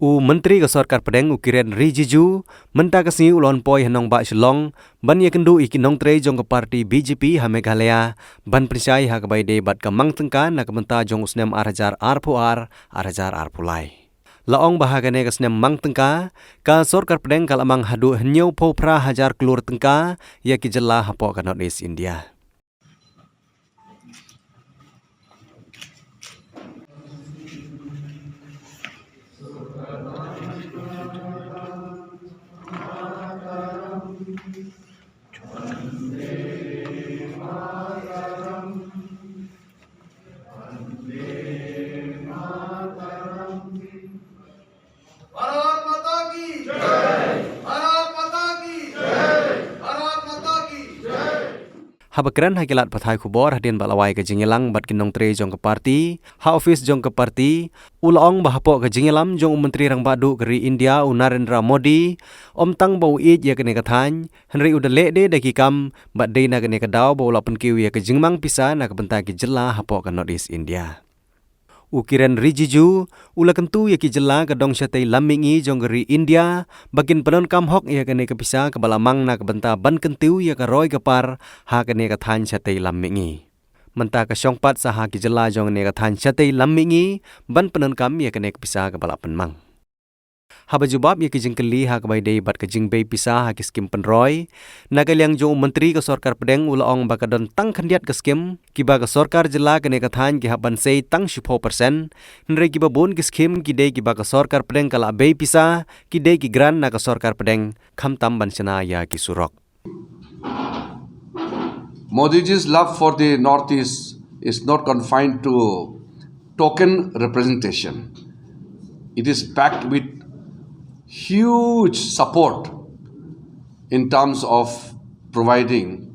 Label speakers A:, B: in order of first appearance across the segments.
A: Menteri ke Sorkar Pedeng Kiren Rijiju menta kasi ulon poi hanong ba shlong ban ye kendu ikinong tre jong ke parti BJP ha Meghalaya ban prisai ha kabai de bat kamang tengka na kementa jong usnem arajar arajar arpulai. Laong bahagane ke snem mang tengka ka Sorkar Pedeng kalamang hadu henyau po pra hajar kelur tengka Iaki Jylla hapo ka North East India. Habakran hakilat pathai kubor hadian balawai ke jingilang bat kinong tre jong ke parti ha office jong ke parti ulaong bahapo ke jingilam jong menteri rang badu keri India Narendra Modi tang bau it ya kene kathan Henry udale de daki kam bat de na kene kadau bau lapen kiu ya ke jingmang pisa na ke benta ke Jylla hapo ke North East India. Kiren Rijiju ula kentu Iaki Jylla kadong syatei lamingi jong geri India bakin Pyndonkam hok ia kene kepisa ke balamang na kebenta ban kentu ia ke roy kepar ha kene kathan syatei lamingi. Menta ke syongpat saha Ki Jylla jong ne kathan syatei lamingi ban Pyndonkam ia kene kepisa ke balapan mang. Haba jubab Iaki jengkeli ha kabai dei bat ke jingbei pisah ha ki Skim penroy nagaliang jong menteri ke Sorkar Pedeng ulaong bakadon tang khandiat ke Skim kiba ke Sorkar Jylla kene kathan ki haban sei tang 10% nre kiba bon ki Skim ki dei kiba ke Sorkar Pedeng kala bei pisah ki dei ki gran na ke Sorkar Pedeng kham tam ban chana ya ki surok.
B: Modiji's love for the Northeast is not confined to token representation. It is packed with huge support in terms of providing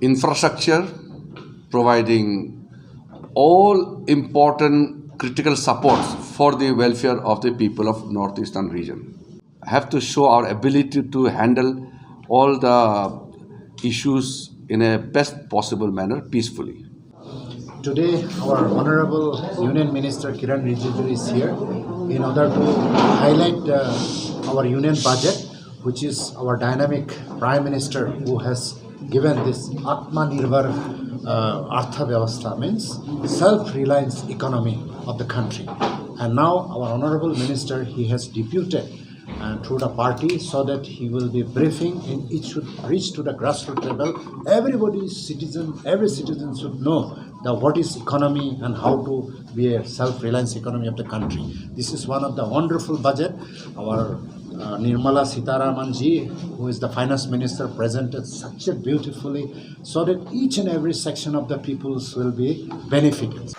B: infrastructure, providing all important critical supports for the welfare of the people of Northeastern region. I have to show our ability to handle all the issues in a best possible manner peacefully.
C: Today, our Honorable Union Minister Kiren Rijiju is here in order to highlight our union budget, which is our dynamic Prime Minister who has given this Atmanirbhar Artha Vyavastha, means self-reliance economy of the country. And now our Honorable Minister, he has deputed through the party so that he will be briefing and it should reach to the grassroots level. Every citizen should know what is economy and how to be a self-reliance economy of the country. This is one of the wonderful budget. Our Nirmala Sitharaman ji, who is the finance minister, presented such a beautifully so that each and every section of the peoples will be benefited.